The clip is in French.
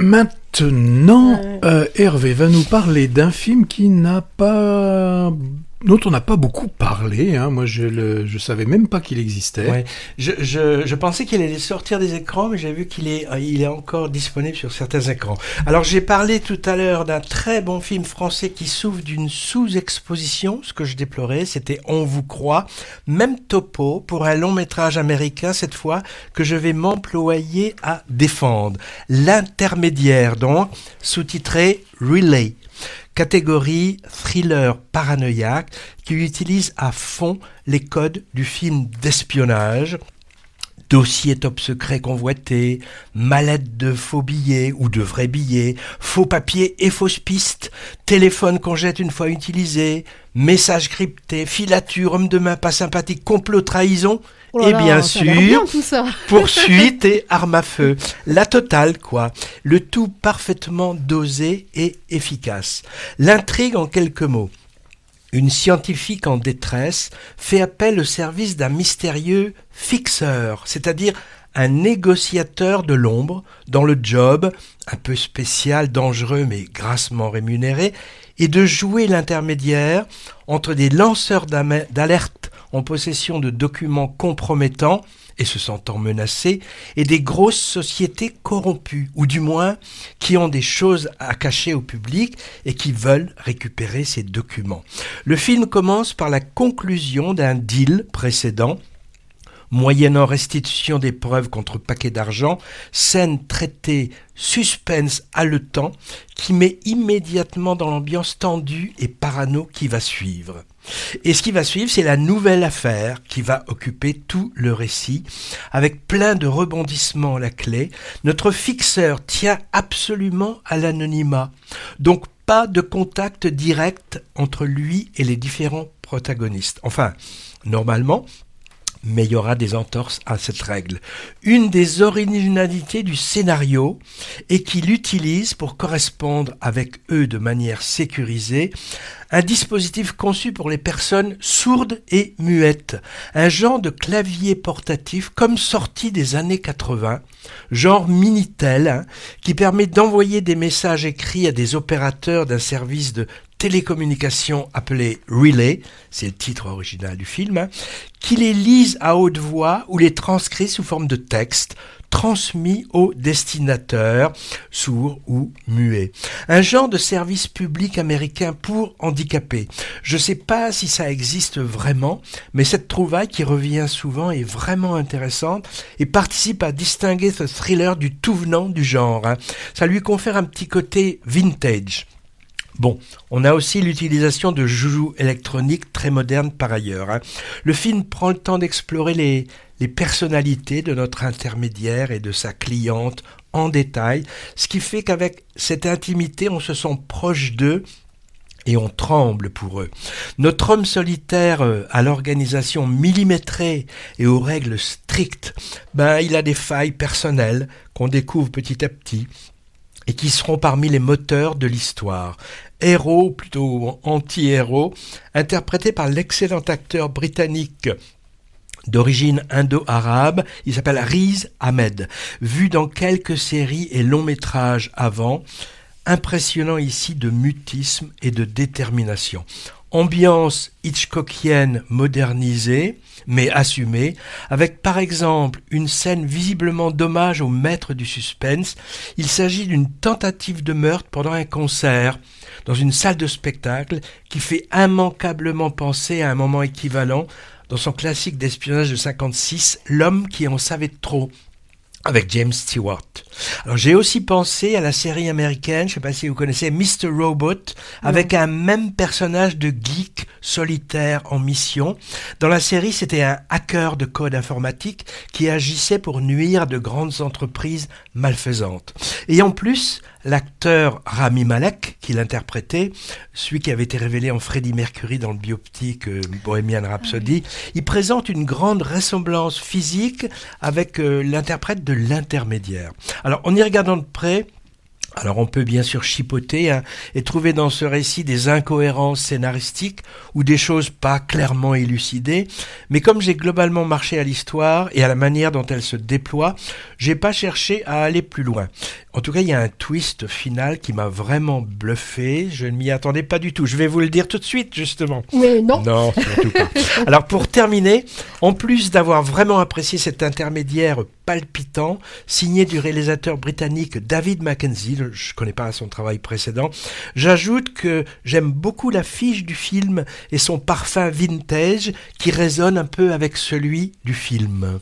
Maintenant, Hervé va nous parler d'un film dont on n'a pas beaucoup parlé. Moi, je savais même pas qu'il existait. Ouais. Je pensais qu'il allait sortir des écrans, mais j'ai vu qu'il est encore disponible sur certains écrans. Alors, j'ai parlé tout à l'heure d'un très bon film français qui souffre d'une sous-exposition. Ce que je déplorais, c'était On vous croit. Même topo pour un long métrage américain, cette fois, que je vais m'employer à défendre. L'intermédiaire, donc, sous-titré Relay. Catégorie thriller paranoïaque qui utilise à fond les codes du film d'espionnage. Dossier top secret convoité, mallette de faux billets ou de vrais billets, faux papiers et fausses pistes, téléphone qu'on jette une fois utilisé, messages cryptés, filature, homme de main pas sympathique, complot, trahison. Et bien sûr, poursuite et arme à feu. La totale, quoi. Le tout parfaitement dosé et efficace. L'intrigue en quelques mots. Une scientifique en détresse fait appel au service d'un mystérieux fixeur, c'est-à-dire un négociateur de l'ombre, dans le job, un peu spécial, dangereux mais grassement rémunéré, et de jouer l'intermédiaire entre des lanceurs d'alerte en possession de documents compromettants et se sentant menacés, et des grosses sociétés corrompues, ou du moins qui ont des choses à cacher au public et qui veulent récupérer ces documents. Le film commence par la conclusion d'un deal précédent, moyennant restitution des preuves contre paquet d'argent, scène traitée suspense haletant qui met immédiatement dans l'ambiance tendue et parano qui va suivre. Et ce qui va suivre, c'est la nouvelle affaire qui va occuper tout le récit, avec plein de rebondissements à la clé. Notre fixeur tient absolument à l'anonymat, donc pas de contact direct entre lui et les différents protagonistes. Enfin, normalement, mais il y aura des entorses à cette règle. Une des originalités du scénario est qu'il utilise, pour correspondre avec eux de manière sécurisée, un dispositif conçu pour les personnes sourdes et muettes, un genre de clavier portatif comme sorti des années 80, genre Minitel, qui permet d'envoyer des messages écrits à des opérateurs d'un service de télécommunication appelé Relay, c'est le titre original du film, qui les lise à haute voix ou les transcrit sous forme de texte, transmis au destinataire, sourd ou muet. Un genre de service public américain pour handicapés. Je ne sais pas si ça existe vraiment, mais cette trouvaille qui revient souvent est vraiment intéressante et participe à distinguer ce thriller du tout venant du genre. Ça lui confère un petit côté vintage. Bon, on a aussi l'utilisation de joujoux électroniques très modernes par ailleurs. Le film prend le temps d'explorer les personnalités de notre intermédiaire et de sa cliente en détail, ce qui fait qu'avec cette intimité, on se sent proche d'eux et on tremble pour eux. Notre homme solitaire à l'organisation millimétrée et aux règles strictes, il a des failles personnelles qu'on découvre petit à petit et qui seront parmi les moteurs de l'histoire. Héros, plutôt anti-héros, interprété par l'excellent acteur britannique d'origine indo-arabe, il s'appelle Riz Ahmed, vu dans quelques séries et longs métrages avant, impressionnant ici de mutisme et de détermination. Ambiance hitchcockienne modernisée, mais assumée, avec par exemple une scène visiblement d'hommage au maître du suspense. Il s'agit d'une tentative de meurtre pendant un concert, dans une salle de spectacle, qui fait immanquablement penser à un moment équivalent dans son classique d'espionnage de 1956, L'homme qui en savait trop, avec James Stewart. Alors j'ai aussi pensé à la série américaine, je ne sais pas si vous connaissez, Mr. Robot, avec un même personnage de geek solitaire en mission. Dans la série, c'était un hacker de code informatique qui agissait pour nuire à de grandes entreprises malfaisantes. Et en plus, l'acteur Rami Malek, qui l'interprétait, celui qui avait été révélé en Freddie Mercury dans le biopic Bohemian Rhapsody, il présente une grande ressemblance physique avec l'interprète de l'intermédiaire. Alors, en y regardant de près, Alors on peut bien sûr chipoter et trouver dans ce récit des incohérences scénaristiques ou des choses pas clairement élucidées, mais comme j'ai globalement marché à l'histoire et à la manière dont elle se déploie, j'ai pas cherché à aller plus loin. En tout cas, il y a un twist final qui m'a vraiment bluffé, je ne m'y attendais pas du tout. Je vais vous le dire tout de suite justement. Mais non. Non, surtout pas. Alors pour terminer, en plus d'avoir vraiment apprécié cet intermédiaire palpitant, signé du réalisateur britannique David Mackenzie, je ne connais pas son travail précédent, j'ajoute que j'aime beaucoup l'affiche du film et son parfum vintage qui résonne un peu avec celui du film.